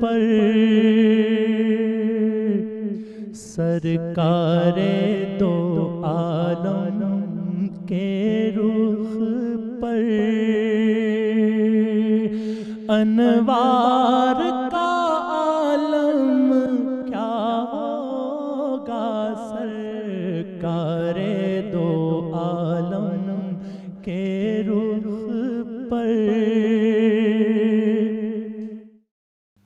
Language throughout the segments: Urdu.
پر سرکار دو عالم کے رخ پر انوار کا عالم کیا ہوگا سرکار دو عالم کے رخ پر۔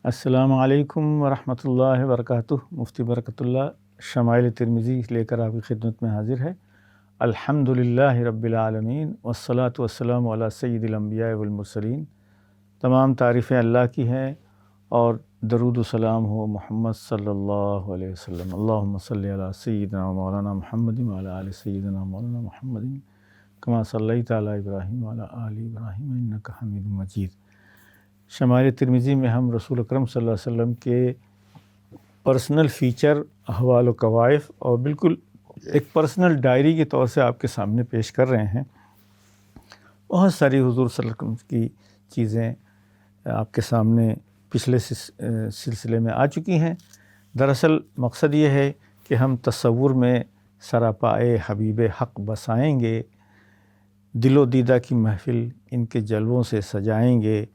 السلام علیکم ورحمۃ اللہ وبرکاتہ۔ مفتی برکت اللہ شمائل ترمذی لے کر آپ کی خدمت میں حاضر ہے۔ الحمدللہ رب العالمین والصلاة والسلام علی سید الانبیاء والمرسلین۔ تمام تعریفیں اللہ کی ہیں اور درود و سلام ہو محمد صلی اللہ علیہ وسلم۔ اللہم صلی علی سیدنا مولانا محمد وعلی آل سیدنا مولانا محمد کما صلیت علی ابراہیم وعلی آل ابراہیم انک حمید مجید۔ شمائل ترمذی میں ہم رسول اکرم صلی اللہ علیہ وسلم کے پرسنل فیچر، احوال و کوائف اور بالکل ایک پرسنل ڈائری کے طور سے آپ کے سامنے پیش کر رہے ہیں۔ بہت ساری حضور صلی اللہ علیہ وسلم کی چیزیں آپ کے سامنے پچھلے سلسلے میں آ چکی ہیں۔ دراصل مقصد یہ ہے کہ ہم تصور میں سراپائے حبیب حق بسائیں گے، دل و دیدہ کی محفل ان کے جلووں سے سجائیں گے،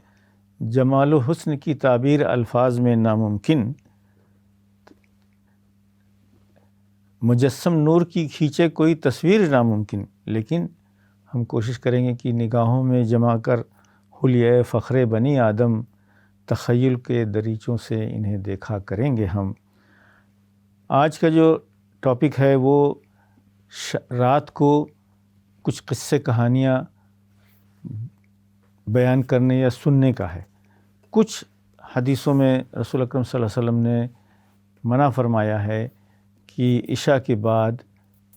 جمال و حسن کی تعبیر الفاظ میں ناممکن، مجسم نور کی کھینچے کوئی تصویر ناممکن، لیکن ہم کوشش کریں گے کہ نگاہوں میں جما کر حلیہ فخر بنی آدم، تخیل کے دریچوں سے انہیں دیکھا کریں گے ہم۔ آج کا جو ٹاپک ہے وہ رات کو کچھ قصے کہانیاں بیان کرنے یا سننے کا ہے۔ کچھ حدیثوں میں رسول اکرم صلی اللہ علیہ وسلم نے منع فرمایا ہے کہ عشاء کے بعد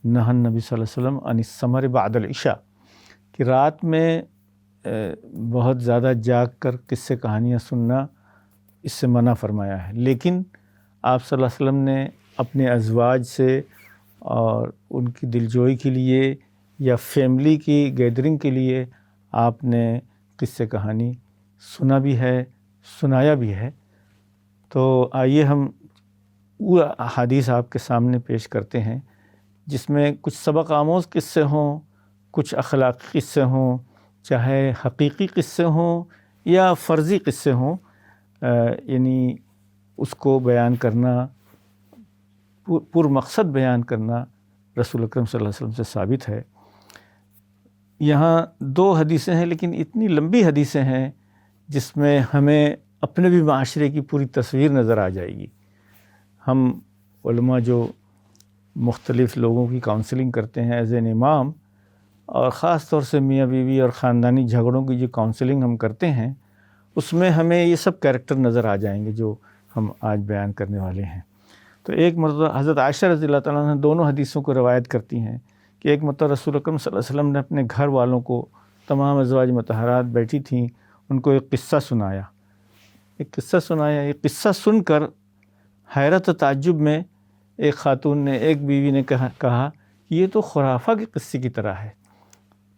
نہى النبی صلی اللہ علیہ وسلم عن السمر بعد العشاء، کہ رات میں بہت زیادہ جاگ کر قصے کہانیاں سننا اس سے منع فرمایا ہے، لیکن آپ صلی اللہ علیہ وسلم نے اپنے ازواج سے اور ان کی دلجوئی کے لیے یا فیملی کی گیدرنگ کے لیے آپ نے قصے کہانی سنا بھی ہے، سنایا بھی ہے۔ تو آئیے ہم وہ احادیث آپ کے سامنے پیش کرتے ہیں جس میں کچھ سبق آموز قصے ہوں، کچھ اخلاقی قصے ہوں، چاہے حقیقی قصے ہوں یا فرضی قصے ہوں، یعنی اس کو بیان کرنا، پر مقصد بیان کرنا رسول اکرم صلی اللہ علیہ وسلم سے ثابت ہے۔ یہاں دو حدیثیں ہیں لیکن اتنی لمبی حدیثیں ہیں جس میں ہمیں اپنے بھی معاشرے کی پوری تصویر نظر آ جائے گی۔ ہم علماء جو مختلف لوگوں کی کاؤنسلنگ کرتے ہیں ایز این امام، اور خاص طور سے میاں بیوی اور خاندانی جھگڑوں کی جو کاؤنسلنگ ہم کرتے ہیں، اس میں ہمیں یہ سب کیریکٹر نظر آ جائیں گے جو ہم آج بیان کرنے والے ہیں۔ تو ایک مرتبہ حضرت عائشہ رضی اللہ تعالیٰ عنہ دونوں حدیثوں کو روایت کرتی ہیں کہ ایک مرتبہ رسول اکرم صلی اللہ علیہ وسلم نے اپنے گھر والوں کو، تمام ازواج مطہرات بیٹھی تھیں، ان کو ایک قصہ سنایا۔ یہ قصہ سن کر حیرت و تعجب میں ایک خاتون نے، ایک بیوی نے کہا کہ یہ تو خرافہ کے قصے کی طرح ہے۔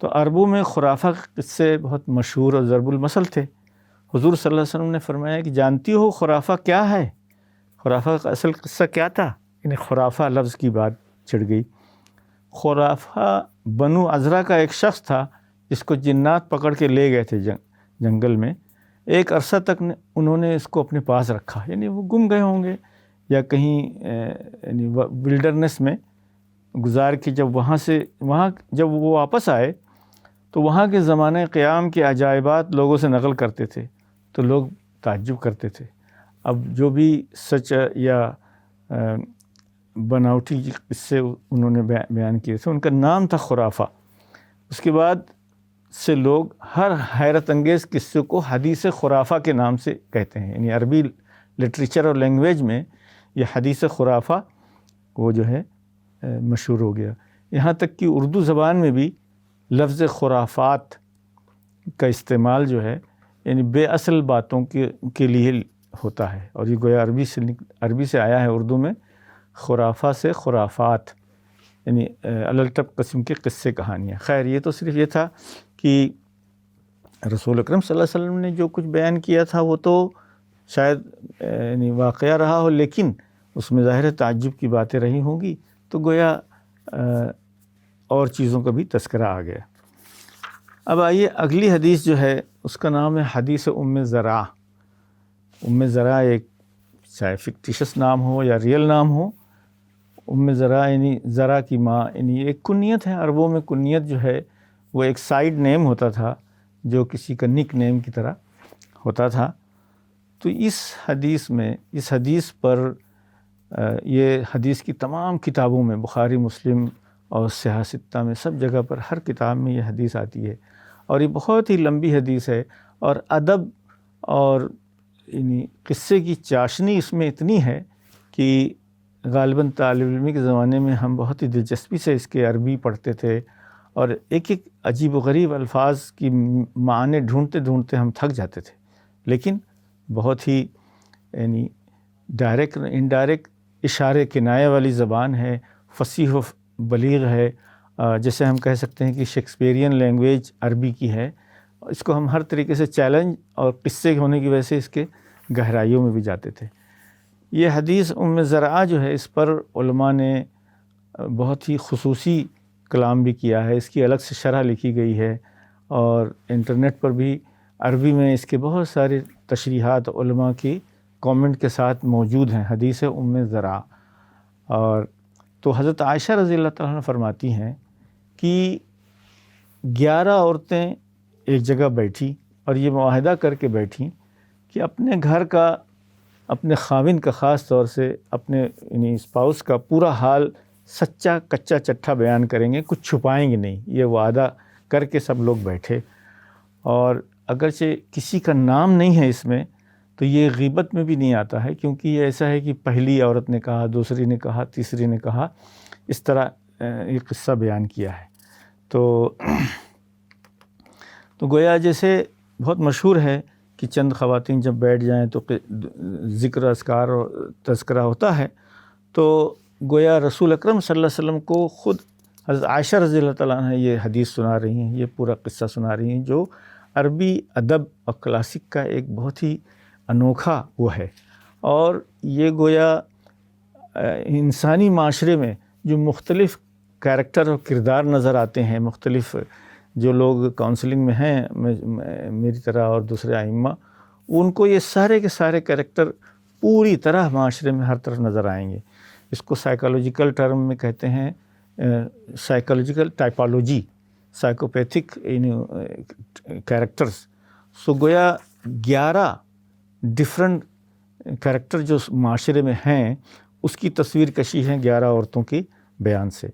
تو عربوں میں خرافہ کے قصے بہت مشہور اور ضرب المثل تھے۔ حضور صلی اللہ علیہ وسلم نے فرمایا کہ جانتی ہو خرافہ کیا ہے؟ خرافہ کا اصل قصہ کیا تھا؟ یعنی خرافہ لفظ کی بات چڑھ گئی۔ خرافہ بنو عذرا کا ایک شخص تھا جس کو جنات پکڑ کے لے گئے تھے جنگل میں۔ ایک عرصہ تک انہوں نے اس کو اپنے پاس رکھا، یعنی وہ گم گئے ہوں گے یا کہیں یعنی ولڈرنس میں گزار کے وہاں جب وہ واپس آئے تو وہاں کے زمانہ قیام کے عجائبات لوگوں سے نقل کرتے تھے تو لوگ تعجب کرتے تھے۔ اب جو بھی سچ یا بناوٹی قصے انہوں نے بیان کیے تھے ان کا نام تھا خرافہ۔ اس کے بعد سے لوگ ہر حیرت انگیز قصے کو حدیث خرافہ کے نام سے کہتے ہیں، یعنی عربی لٹریچر اور لینگویج میں یہ حدیث خرافہ وہ جو ہے مشہور ہو گیا۔ یہاں تک کہ اردو زبان میں بھی لفظ خرافات کا استعمال جو ہے یعنی بے اصل باتوں کے لیے ہوتا ہے، اور یہ گویا عربی سے آیا ہے اردو میں، خرافہ سے خرافات، یعنی الٹپ قسم کے قصے کہانیاں۔ خیر یہ تو صرف یہ تھا کہ رسول اکرم صلی اللہ علیہ وسلم نے جو کچھ بیان کیا تھا وہ تو شاید یعنی واقعہ رہا ہو لیکن اس میں ظاہر تعجب کی باتیں رہی ہوں گی، تو گویا اور چیزوں کا بھی تذکرہ آ گیا۔ اب آئیے اگلی حدیث جو ہے اس کا نام ہے حدیث ام زرع۔ ام زرع ایک چاہے فکٹیشس نام ہو یا ریئل نام ہو، ام زرع یعنی زرع کی ماں، یعنی ایک کنیت ہے۔ عربوں میں کنیت جو ہے وہ ایک سائیڈ نیم ہوتا تھا جو کسی کا نک نیم کی طرح ہوتا تھا۔ تو اس حدیث پر یہ حدیث کی تمام کتابوں میں، بخاری، مسلم اور صحیح ستہ میں، سب جگہ پر ہر کتاب میں یہ حدیث آتی ہے، اور یہ بہت ہی لمبی حدیث ہے، اور ادب اور یعنی قصے کی چاشنی اس میں اتنی ہے کہ غالباً طالب علمی کے زمانے میں ہم بہت ہی دلچسپی سے اس کے عربی پڑھتے تھے، اور ایک ایک عجیب و غریب الفاظ کی معنی ڈھونڈتے ڈھونڈتے ہم تھک جاتے تھے، لیکن بہت ہی یعنی ڈائریکٹ انڈائریکٹ اشارے کنایہ والی زبان ہے، فصیح و بلیغ ہے، جیسے ہم کہہ سکتے ہیں کہ شیکسپیرین لینگویج عربی کی ہے۔ اس کو ہم ہر طریقے سے چیلنج اور قصے ہونے کی وجہ سے اس کے گہرائیوں میں بھی جاتے تھے۔ یہ حدیث ام زرع جو ہے، اس پر علماء نے بہت ہی خصوصی کلام بھی کیا ہے، اس کی الگ سے شرح لکھی گئی ہے، اور انٹرنیٹ پر بھی عربی میں اس کے بہت سارے تشریحات علماء کی کامنٹ کے ساتھ موجود ہیں۔ حدیث ام زرع، اور تو حضرت عائشہ رضی اللہ تعالیٰ عنہ فرماتی ہیں کہ 11 عورتیں ایک جگہ بیٹھی اور یہ معاہدہ کر کے بیٹھیں کہ اپنے گھر کا، اپنے خاوند کا، خاص طور سے اپنے یعنی اسپاؤس کا پورا حال سچا کچا چٹھا بیان کریں گے، کچھ چھپائیں گے نہیں۔ یہ وعدہ کر کے سب لوگ بیٹھے، اور اگرچہ کسی کا نام نہیں ہے اس میں، تو یہ غیبت میں بھی نہیں آتا ہے، کیونکہ یہ ایسا ہے کہ پہلی عورت نے کہا، دوسری نے کہا، تیسری نے کہا، اس طرح یہ قصہ بیان کیا ہے۔ تو گویا جیسے بہت مشہور ہے کہ چند خواتین جب بیٹھ جائیں تو ذکر اذکار اور تذکرہ ہوتا ہے، تو گویا رسول اکرم صلی اللہ علیہ وسلم کو خود حضرت عائشہ رضی اللہ تعالیٰ عنہ یہ حدیث سنا رہی ہیں، یہ پورا قصہ سنا رہی ہیں، جو عربی ادب اور کلاسک کا ایک بہت ہی انوکھا وہ ہے۔ اور یہ گویا انسانی معاشرے میں جو مختلف کیریکٹر اور کردار نظر آتے ہیں، مختلف جو لوگ کاؤنسلنگ میں ہیں میری طرح اور دوسرے ائمہ، ان کو یہ سارے کے سارے کیریکٹر پوری طرح معاشرے میں ہر طرف نظر آئیں گے۔ اس کو سائیکالوجیکل ٹرم میں کہتے ہیں سائیکالوجیکل ٹائپالوجی، سائیکوپیتھک کیریکٹرز۔ سو گویا 11 ڈفرنٹ کیریکٹر جو معاشرے میں ہیں، اس کی تصویر کشی ہے 11 عورتوں کی بیان سے۔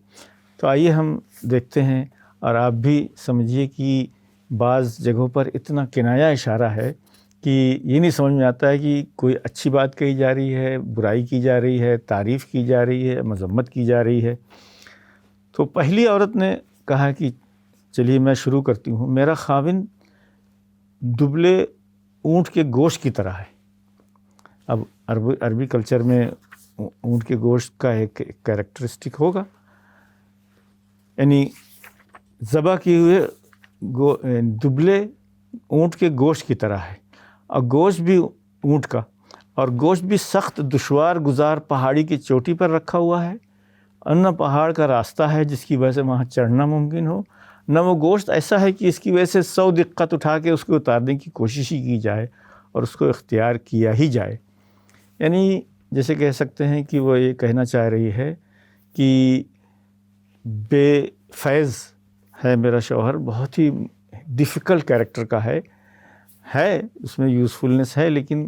تو آئیے ہم دیکھتے ہیں، اور آپ بھی سمجھیے کہ بعض جگہوں پر اتنا کنایہ اشارہ ہے کہ یہ نہیں سمجھ میں آتا ہے کہ کوئی اچھی بات کہی جا رہی ہے، برائی کی جا رہی ہے، تعریف کی جا رہی ہے، مذمت کی جا رہی ہے۔ تو پہلی عورت نے کہا کہ چلیے میں شروع کرتی ہوں، میرا خاوند دبلے اونٹ کے گوشت کی طرح ہے۔ اب عربی کلچر میں اونٹ کے گوشت کا ایک کیریکٹرسٹک ہوگا، یعنی ذبح کیے ہوئے دبلے اونٹ کے گوشت کی طرح ہے، اور گوشت بھی اونٹ کا، اور گوشت بھی سخت دشوار گزار پہاڑی کی چوٹی پر رکھا ہوا ہے، اور نہ پہاڑ کا راستہ ہے جس کی وجہ سے وہاں چڑھنا ممکن ہو، نہ وہ گوشت ایسا ہے کہ اس کی وجہ سے 100 دقت اٹھا کے اس کو اتارنے کی کوشش ہی کی جائے اور اس کو اختیار کیا ہی جائے۔ یعنی جیسے کہہ سکتے ہیں کہ وہ یہ کہنا چاہ رہی ہے کہ بے فیض ہے میرا شوہر، بہت ہی ڈیفیکلٹ کیریکٹر کا ہے، اس میں یوزفلنس ہے، لیکن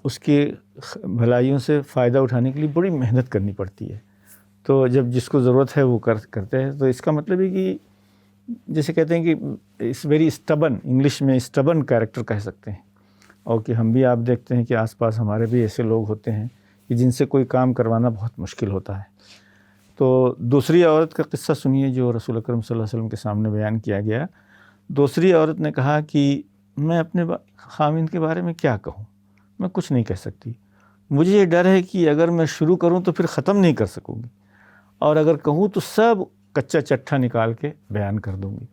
اس کے بھلائیوں سے فائدہ اٹھانے کے لیے بڑی محنت کرنی پڑتی ہے۔ تو جب جس کو ضرورت ہے وہ کرتے ہیں، تو اس کا مطلب ہے کہ جیسے کہتے ہیں کہ اٹس ویری اسٹبن، انگلش میں اسٹبن کیریکٹر کہہ سکتے ہیں، اور کہ ہم بھی آپ دیکھتے ہیں کہ آس پاس ہمارے بھی ایسے لوگ ہوتے ہیں کہ جن سے کوئی کام کروانا بہت مشکل ہوتا ہے۔ تو دوسری عورت کا قصہ سنیے جو رسول اکرم صلی اللہ علیہ وسلم کے سامنے بیان کیا گیا۔ دوسری عورت نے کہا کہ میں اپنے خاوند کے بارے میں کیا کہوں، میں کچھ نہیں کہہ سکتی، مجھے یہ ڈر ہے کہ اگر میں شروع کروں تو پھر ختم نہیں کر سکوں گی، اور اگر کہوں تو سب کچا چٹھا نکال کے بیان کر دوں گی۔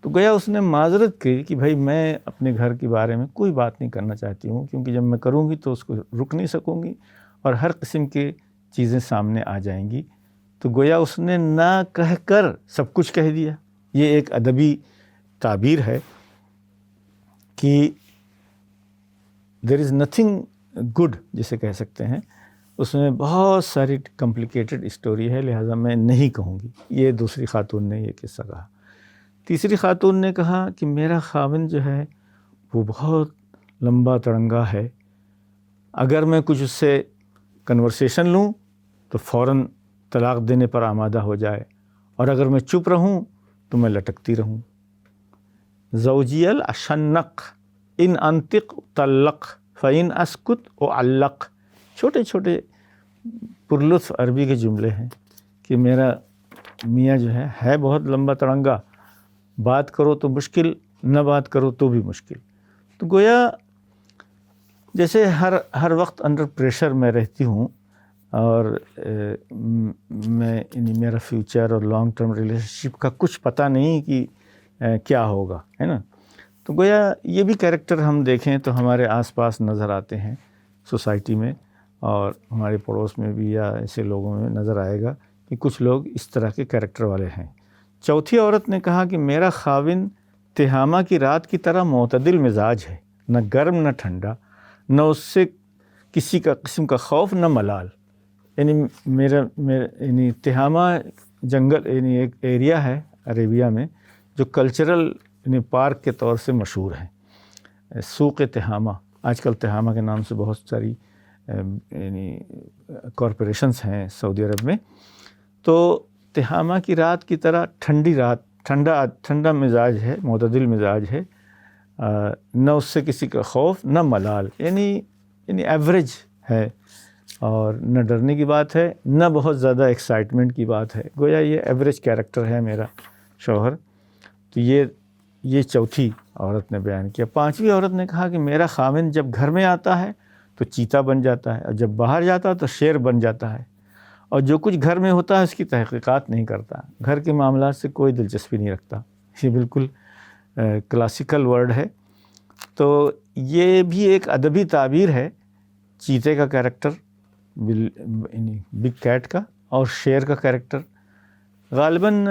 تو گویا اس نے معذرت کی کہ بھائی میں اپنے گھر کے بارے میں کوئی بات نہیں کرنا چاہتی ہوں، کیونکہ جب میں کروں گی تو اس کو رک نہیں سکوں گی اور ہر قسم کی چیزیں سامنے آ جائیں گی۔ تو گویا اس نے نہ کہہ کر سب کچھ کہہ دیا۔ یہ ایک ادبی تعبیر ہے کہ دیر از نتھنگ گڈ جسے کہہ سکتے ہیں، اس میں بہت ساری کمپلیکیٹڈ اسٹوری ہے، لہٰذا میں نہیں کہوں گی۔ یہ دوسری خاتون نے یہ قصہ کہا۔ تیسری خاتون نے کہا کہ میرا خاوند جو ہے وہ بہت لمبا تڑنگا ہے، اگر میں کچھ اس سے کنورسیشن لوں تو فوراً طلاق دینے پر آمادہ ہو جائے، اور اگر میں چپ رہوں تو میں لٹکتی رہوں۔ زوجی الاشنق ان انطق طلق فإن اسکت اعلق۔ چھوٹے چھوٹے پرلطف عربی کے جملے ہیں کہ میرا میاں جو ہے بہت لمبا تڑنگا، بات کرو تو مشکل، نہ بات کرو تو بھی مشکل۔ تو گویا جیسے ہر وقت انڈر پریشر میں رہتی ہوں، اور میں میرا فیوچر اور لانگ ٹرم ریلیشن شپ کا کچھ پتہ نہیں کہ کیا ہوگا، ہے نا۔ تو گویا یہ بھی کیریکٹر ہم دیکھیں تو ہمارے آس پاس نظر آتے ہیں سوسائٹی میں، اور ہمارے پڑوس میں بھی یا ایسے لوگوں میں نظر آئے گا کہ کچھ لوگ اس طرح کے کیریکٹر والے ہیں۔ چوتھی عورت نے کہا کہ میرا خاوند تہامہ کی رات کی طرح معتدل مزاج ہے، نہ گرم نہ ٹھنڈا، نہ اس سے کسی کا قسم کا خوف نہ ملال۔ یعنی تہامہ جنگل یعنی ایک ایریا ہے عربیہ میں جو کلچرل یعنی پارک کے طور سے مشہور ہے، سوق تہامہ۔ آج کل تہامہ کے نام سے بہت ساری یعنی کارپوریشنز ہیں سعودی عرب میں۔ تو تہامہ کی رات کی طرح ٹھنڈی رات، ٹھنڈا مزاج ہے، معتدل مزاج ہے، نہ اس سے کسی کا خوف نہ ملال، یعنی ایوریج ہے، اور نہ ڈرنے کی بات ہے نہ بہت زیادہ ایکسائٹمنٹ کی بات ہے۔ گویا یہ ایوریج کیریکٹر ہے میرا شوہر۔ تو یہ چوتھی عورت نے بیان کیا۔ پانچویں عورت نے کہا کہ میرا خاوند جب گھر میں آتا ہے تو چیتا بن جاتا ہے، اور جب باہر جاتا ہے تو شیر بن جاتا ہے، اور جو کچھ گھر میں ہوتا ہے اس کی تحقیقات نہیں کرتا، گھر کے معاملات سے کوئی دلچسپی نہیں رکھتا۔ یہ بالکل کلاسیکل ورڈ ہے۔ تو یہ بھی ایک ادبی تعبیر ہے چیتے کا کیریکٹر، بگ کیٹ کا، اور شیر کا کیریکٹر۔ غالباً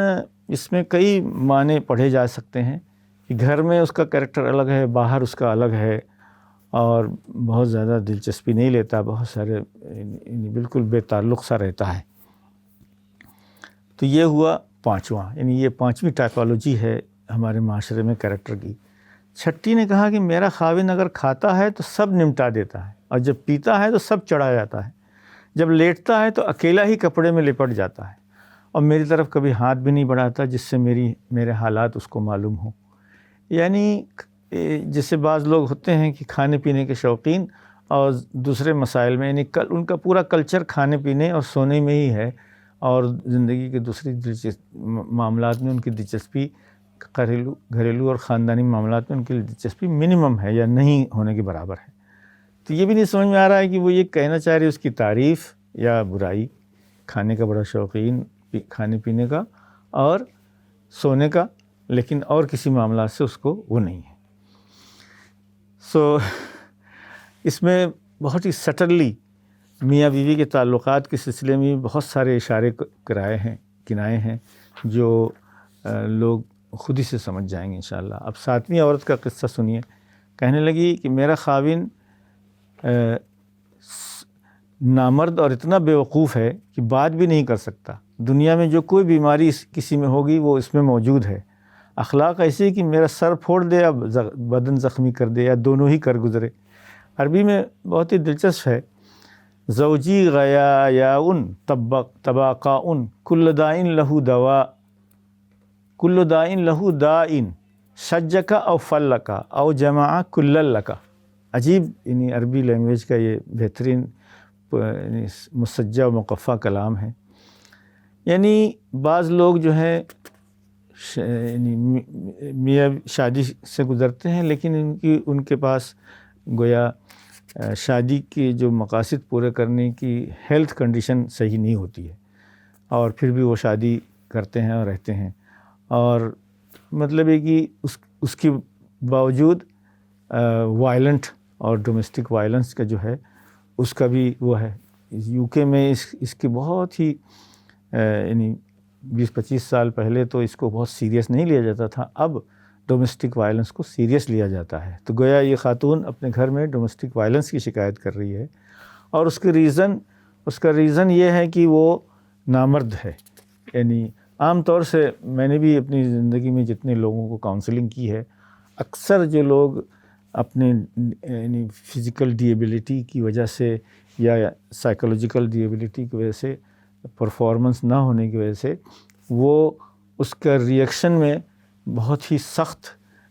اس میں کئی معنی پڑھے جا سکتے ہیں کہ گھر میں اس کا کیریکٹر الگ ہے، باہر اس کا الگ ہے، اور بہت زیادہ دلچسپی نہیں لیتا، بہت سارے بالکل بے تعلق سا رہتا ہے۔ تو یہ ہوا پانچواں، یعنی یہ پانچویں ٹائپولوجی ہے ہمارے معاشرے میں کیریکٹر کی۔ چھٹی نے کہا کہ میرا خاوند اگر کھاتا ہے تو سب نمٹا دیتا ہے، اور جب پیتا ہے تو سب چڑھا جاتا ہے، جب لیٹتا ہے تو اکیلا ہی کپڑے میں لپٹ جاتا ہے، اور میری طرف کبھی ہاتھ بھی نہیں بڑھاتا جس سے میرے حالات اس کو معلوم ہوں۔ یعنی جیسے بعض لوگ ہوتے ہیں کہ کھانے پینے کے شوقین، اور دوسرے مسائل میں یعنی ان کا پورا کلچر کھانے پینے اور سونے میں ہی ہے، اور زندگی کے دوسری معاملات میں ان کی دلچسپی گھریلو اور خاندانی معاملات میں ان کی دلچسپی منیمم ہے یا نہیں ہونے کے برابر ہے۔ تو یہ بھی نہیں سمجھ میں آ رہا ہے کہ وہ یہ کہنا چاہ رہی ہے اس کی تعریف یا برائی۔ کھانے کا بڑا شوقین، کھانے پینے کا اور سونے کا، لیکن اور کسی معاملات سے اس کو وہ نہیں ہے۔ اس میں بہت ہی سٹلی میاں بیوی کے تعلقات کے سلسلے میں بہت سارے اشارے کنائے ہیں جو لوگ خود ہی سے سمجھ جائیں گے انشاءاللہ۔ اب ساتویں عورت کا قصہ سنیے۔ کہنے لگی کہ میرا خاوند نامرد اور اتنا بیوقوف ہے کہ بات بھی نہیں کر سکتا، دنیا میں جو کوئی بیماری کسی میں ہوگی وہ اس میں موجود ہے، اخلاق ایسی کہ میرا سر پھوڑ دے یا بدن زخمی کر دے یا دونوں ہی کر گزرے۔ عربی میں بہت ہی دلچسپ ہے۔ زوجی غیاء طباقاء کل دائن لہو دائن شجک او فلک او جمع کل لک۔ عجیب یعنی عربی لینگویج کا یہ بہترین مسجع و مقفع کلام ہے۔ یعنی بعض لوگ جو ہیں میاں شادی سے گزرتے ہیں، لیکن ان کے پاس گویا شادی کے جو مقاصد پورے کرنے کی ہیلتھ کنڈیشن صحیح نہیں ہوتی ہے، اور پھر بھی وہ شادی کرتے ہیں اور رہتے ہیں، اور مطلب ہے کہ اس کی باوجود وائلنٹ اور ڈومیسٹک وائلنس کا جو ہے اس کا بھی وہ ہے. یو کے میں اس کی بہت ہی یعنی 20-25 سال پہلے تو اس کو بہت سیریس نہیں لیا جاتا تھا، اب ڈومیسٹک وائلنس کو سیریس لیا جاتا ہے. تو گویا یہ خاتون اپنے گھر میں ڈومیسٹک وائلنس کی شکایت کر رہی ہے، اور اس کا ریزن یہ ہے کہ وہ نامرد ہے. یعنی عام طور سے میں نے بھی اپنی زندگی میں جتنے لوگوں کو کاؤنسلنگ کی ہے، اکثر جو لوگ اپنے یعنی فزیکل ڈی ایبلٹی کی وجہ سے یا سائیکولوجیکل ڈی ایبلٹی کی وجہ سے، پرفارمنس نہ ہونے کی وجہ سے، وہ اس کا ریئیکشن میں بہت ہی سخت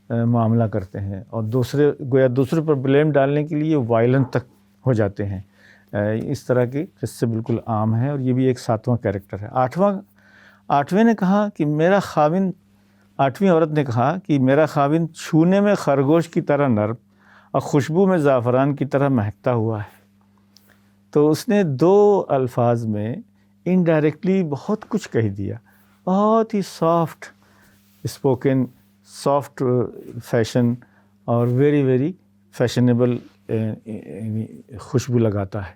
معاملہ کرتے ہیں اور دوسرے پر بلیم ڈالنے کے لیے وائلنٹ تک ہو جاتے ہیں. اس طرح کی قصے بالکل عام ہیں، اور یہ بھی ایک 7واں کیریکٹر ہے. 8ویں نے کہا کہ میرا خاوند، 8ویں عورت نے کہا کہ میرا خاوند چھونے میں خرگوش کی طرح نرم اور خوشبو میں زعفران کی طرح مہکتا ہوا ہے. تو اس نے 2 الفاظ میں انڈائریکٹلی بہت کچھ کہہ دیا. بہت ہی سافٹ اسپوکن، سافٹ فیشن اور ویری ویری فیشنیبل خوشبو لگاتا ہے.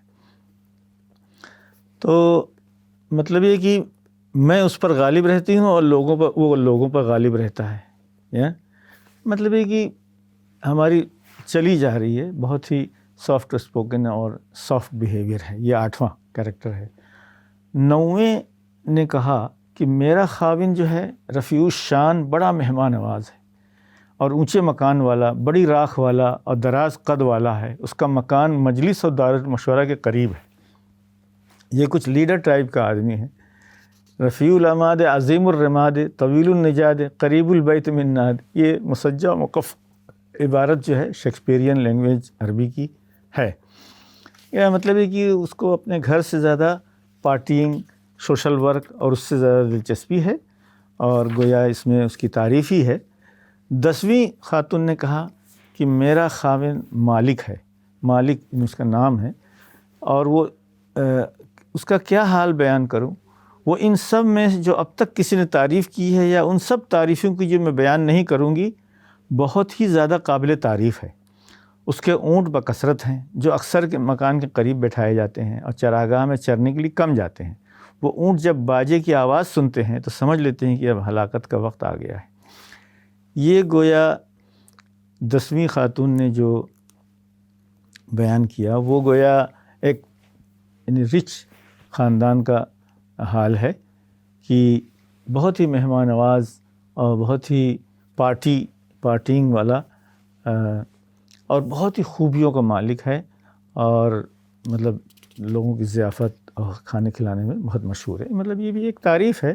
تو مطلب یہ کہ میں اس پر غالب رہتی ہوں اور وہ لوگوں پر غالب رہتا ہے. مطلب یہ کہ ہماری چلی جا رہی ہے، بہت ہی سافٹ اسپوکن اور سافٹ بیہیویئر ہے. یہ 8واں کیریکٹر ہے. 9ویں نے کہا کہ میرا خاوند جو ہے رفیع الشان، بڑا مہمان نواز ہے اور اونچے مکان والا، بڑی راکھ والا اور دراز قد والا ہے. اس کا مکان مجلس اور دارالمشورہ کے قریب ہے. یہ کچھ لیڈر ٹائپ کا آدمی ہے. رفیع العماد، عظیم الرماد، طویل النجاد، قریب البیت من ناد. یہ مسجع مقف عبارت جو ہے شیکسپیرین لینگویج عربی کی ہے. یہ مطلب ہے کہ اس کو اپنے گھر سے زیادہ پارٹینگ، سوشل ورک اور اس سے زیادہ دلچسپی ہے، اور گویا اس میں اس کی تعریف ہی ہے. 10ویں خاتون نے کہا کہ میرا خاوند مالک ہے. مالک اس کا نام ہے، اور وہ اس کا کیا حال بیان کروں. وہ ان سب میں جو اب تک کسی نے تعریف کی ہے یا ان سب تعریفوں کی جو میں بیان نہیں کروں گی، بہت ہی زیادہ قابل تعریف ہے. اس کے اونٹ بکثرت ہیں جو اکثر کے مکان کے قریب بٹھائے جاتے ہیں اور چراگاہ میں چرنے کے لیے کم جاتے ہیں. وہ اونٹ جب باجے کی آواز سنتے ہیں تو سمجھ لیتے ہیں کہ اب ہلاکت کا وقت آ گیا ہے. یہ گویا 10ویں خاتون نے جو بیان کیا وہ گویا ایک یعنی رچ خاندان کا حال ہے کہ بہت ہی مہمان نواز اور بہت ہی پارٹینگ والا اور بہت ہی خوبیوں کا مالک ہے، اور مطلب لوگوں کی ضیافت اور کھانے کھلانے میں بہت مشہور ہے. مطلب یہ بھی ایک تعریف ہے،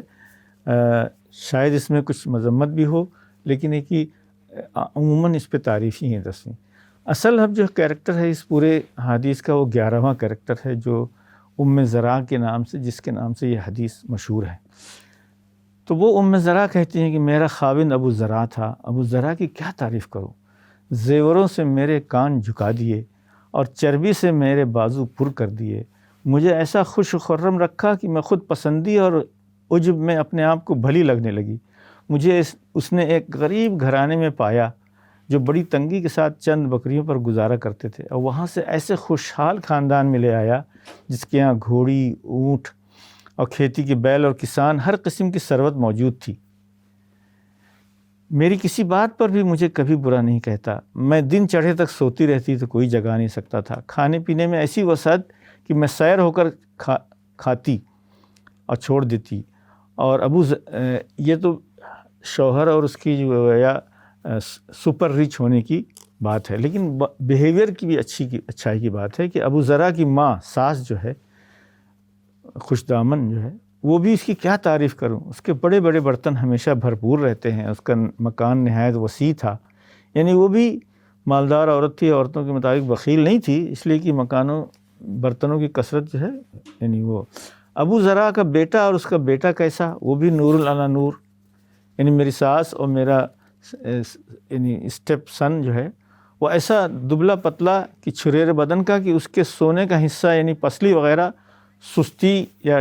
شاید اس میں کچھ مذمت بھی ہو، لیکن ایک ہی عموماً اس پہ تعریف ہی ہے 10ویں. اصل اب جو کیریکٹر ہے اس پورے حدیث کا وہ 11واں کیریکٹر ہے، جو زرع کے نام سے، جس کے نام سے یہ حدیث مشہور ہے. تو وہ زرع کہتی ہیں کہ میرا خاوند ابو زرع تھا. ابو زرع کی کیا تعریف کروں. زیوروں سے میرے کان جھکا دیے اور چربی سے میرے بازو پر کر دیے. مجھے ایسا خوش و خرم رکھا کہ میں خود پسندی اور عجب میں اپنے آپ کو بھلی لگنے لگی. مجھے اس نے ایک غریب گھرانے میں پایا جو بڑی تنگی کے ساتھ چند بکریوں پر گزارا کرتے تھے، اور وہاں سے ایسے خوشحال خاندان میں لے آیا جس کے یہاں گھوڑی، اونٹ اور کھیتی کے بیل اور کسان، ہر قسم کی ثروت موجود تھی. میری کسی بات پر بھی مجھے کبھی برا نہیں کہتا. میں دن چڑھے تک سوتی رہتی تو کوئی جگا نہیں سکتا تھا. کھانے پینے میں ایسی وسعت کہ میں سیر ہو کر کھاتی اور چھوڑ دیتی. اور یہ تو شوہر اور اس کی جو یا سپر ریچ ہونے کی بات ہے، لیکن بیہیویئر کی بھی اچھائی کی بات ہے کہ ابو زرع کی ماں، ساس جو ہے، خوش دامن جو ہے، وہ بھی اس کی کیا تعریف کروں. اس کے بڑے بڑے برتن ہمیشہ بھرپور رہتے ہیں. اس کا مکان نہایت وسیع تھا. یعنی وہ بھی مالدار عورت تھی، عورتوں کے مطابق بخیل نہیں تھی، اس لیے کہ برتنوں کی کثرت جو ہے. یعنی وہ ابو زرع کا بیٹا، اور اس کا بیٹا کیسا، وہ بھی نور علی نور. یعنی میری ساس اور میرا یعنی اسٹیپ سن جو ہے وہ ایسا دبلا پتلا کہ چھریر بدن کا کہ اس کے سونے کا حصہ یعنی پسلی وغیرہ سستی یا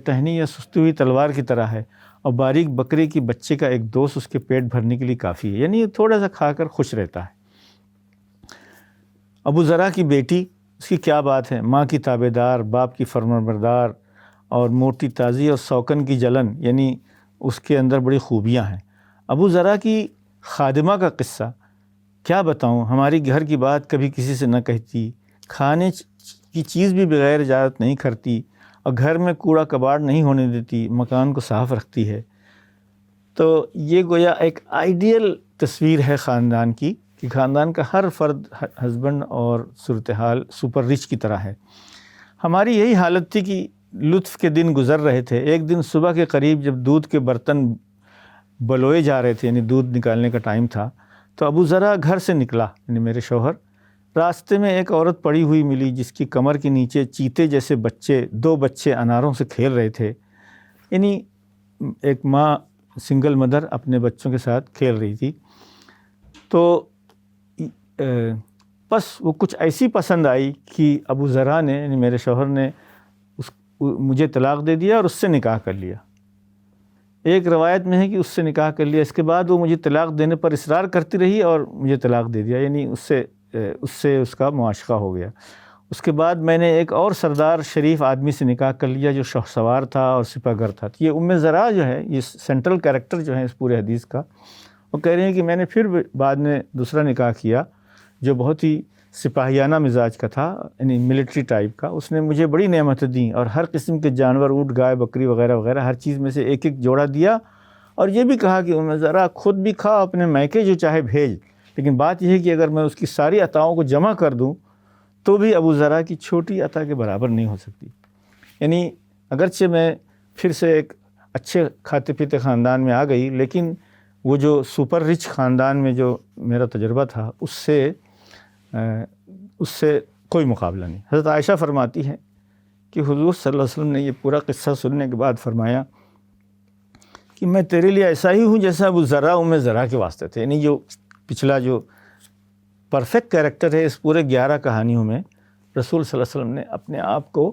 ٹہنی یا سستی ہوئی تلوار کی طرح ہے، اور باریک بکرے کی بچے کا ایک دوست اس کے پیٹ بھرنے کے لیے کافی ہے، یعنی تھوڑا سا کھا کر خوش رہتا ہے۔ ابو ذرا کی بیٹی، اس کی کیا بات ہے، ماں کی تابع دار، باپ کی فرمانبردار، اور موٹی تازی اور سوکن کی جلن، یعنی اس کے اندر بڑی خوبیاں ہیں۔ ابو ذرا کی خادمہ کا قصہ کیا بتاؤں، ہماری گھر کی بات کبھی کسی سے نہ کہتی، کھانے کی چیز بھی بغیر اجازت نہیں کرتی، اور گھر میں کوڑا کباڑ نہیں ہونے دیتی، مکان کو صاف رکھتی ہے۔ تو یہ گویا ایک آئیڈیل تصویر ہے خاندان کی، کہ خاندان کا ہر فرد ہسبینڈ اور صورتحال سپر رچ کی طرح ہے۔ ہماری یہی حالت تھی کہ لطف کے دن گزر رہے تھے۔ ایک دن صبح کے قریب جب دودھ کے برتن بلوئے جا رہے تھے، یعنی دودھ نکالنے کا ٹائم تھا، تو ابو ذرا گھر سے نکلا، یعنی میرے شوہر۔ راستے میں ایک عورت پڑی ہوئی ملی جس کی کمر کے نیچے چیتے جیسے دو بچے اناروں سے کھیل رہے تھے، یعنی ایک ماں سنگل مدر اپنے بچوں کے ساتھ کھیل رہی تھی۔ تو بس وہ کچھ ایسی پسند آئی کہ ابو ذرا نے، یعنی میرے شوہر نے مجھے طلاق دے دیا اور اس سے نکاح کر لیا۔ ایک روایت میں ہے کہ اس سے نکاح کر لیا، اس کے بعد وہ مجھے طلاق دینے پر اصرار کرتی رہی اور مجھے طلاق دے دیا، یعنی اس سے اس کا معاشقہ ہو گیا۔ اس کے بعد میں نے ایک اور سردار شریف آدمی سے نکاح کر لیا جو شاہ سوار تھا اور سپہ گر تھا۔ یہ ام ذرا جو ہے، یہ سینٹرل کیریکٹر جو ہے اس پورے حدیث کا، وہ کہہ رہے ہیں کہ میں نے پھر بعد میں دوسرا نکاح کیا جو بہت ہی سپاہیانہ مزاج کا تھا، یعنی ملٹری ٹائپ کا۔ اس نے مجھے بڑی نعمتیں دیں اور ہر قسم کے جانور، اونٹ، گائے، بکری وغیرہ وغیرہ، ہر چیز میں سے ایک ایک جوڑا دیا، اور یہ بھی کہا کہ ام ذرا خود بھی کھا، اپنے میکے جو چاہے بھیج، لیکن بات یہ ہے کہ اگر میں اس کی ساری عطاؤں کو جمع کر دوں تو بھی ابو ذرا کی چھوٹی عطا کے برابر نہیں ہو سکتی۔ یعنی اگرچہ میں پھر سے ایک اچھے کھاتے پیتے خاندان میں آ گئی، لیکن وہ جو سپر رچ خاندان میں جو میرا تجربہ تھا اس سے کوئی مقابلہ نہیں۔ حضرت عائشہ فرماتی ہے کہ حضور صلی اللہ علیہ وسلم نے یہ پورا قصہ سننے کے بعد فرمایا کہ میں تیرے لیے ایسا ہی ہوں جیسا ابو ذرا ام ذرا کے واسطے تھے۔ یعنی جو پچھلا جو پرفیکٹ کیریکٹر ہے اس پورے 11 کہانیوں میں، رسول صلی اللہ علیہ وسلم نے اپنے آپ کو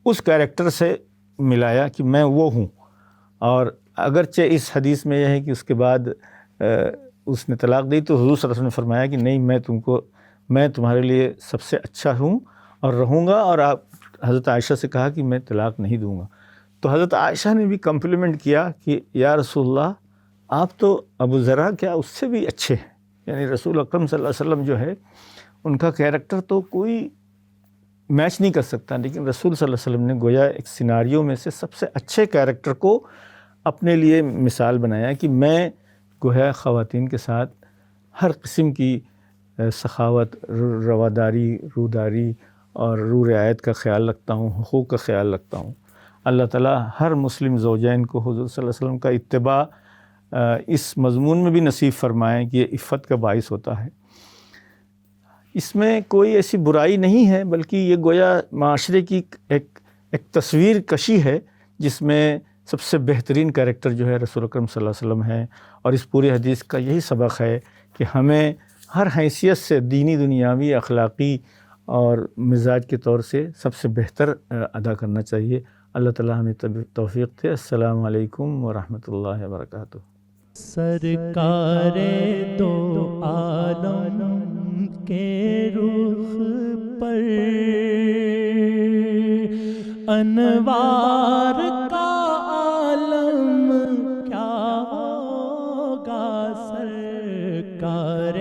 اس کیریکٹر سے ملایا کہ میں وہ ہوں۔ اور اگرچہ اس حدیث میں یہ ہے کہ اس کے بعد اس نے طلاق دی، تو حضور صلی اللہ علیہ وسلم نے فرمایا کہ نہیں، میں تمہارے لیے سب سے اچھا ہوں اور رہوں گا، اور آپ حضرت عائشہ سے کہا کہ میں طلاق نہیں دوں گا۔ تو حضرت عائشہ نے بھی کمپلیمنٹ کیا کہ یا رسول اللہ، آپ تو ابو ذرا کیا اس سے بھی اچھے ہیں۔ یعنی رسول اکرم صلی اللہ علیہ وسلم جو ہے، ان کا کیریکٹر تو کوئی میچ نہیں کر سکتا، لیکن رسول صلی اللہ علیہ وسلم نے گویا ایک سیناریو میں سے سب سے اچھے کیریکٹر کو اپنے لیے مثال بنایا کہ میں گویا خواتین کے ساتھ ہر قسم کی سخاوت، رواداری، روداری اور رو رعایت کا خیال رکھتا ہوں، حقوق کا خیال رکھتا ہوں۔ اللہ تعالیٰ ہر مسلم زوجین کو حضور صلی اللہ علیہ وسلم کا اتباع اس مضمون میں بھی نصیب فرمائیں کہ یہ عفت کا باعث ہوتا ہے۔ اس میں کوئی ایسی برائی نہیں ہے، بلکہ یہ گویا معاشرے کی ایک تصویر کشی ہے جس میں سب سے بہترین کیریکٹر جو ہے رسول اکرم صلی اللہ علیہ وسلم ہے، اور اس پورے حدیث کا یہی سبق ہے کہ ہمیں ہر حیثیت سے دینی، دنیاوی، اخلاقی اور مزاج کے طور سے سب سے بہتر ادا کرنا چاہیے۔ اللہ تعالیٰ ہمیں توفیق دے۔ السلام علیکم ورحمۃ اللہ وبرکاتہ۔ سرکار دو عالم کے رخ پر انوار کا عالم کیا ہوگا، سرکار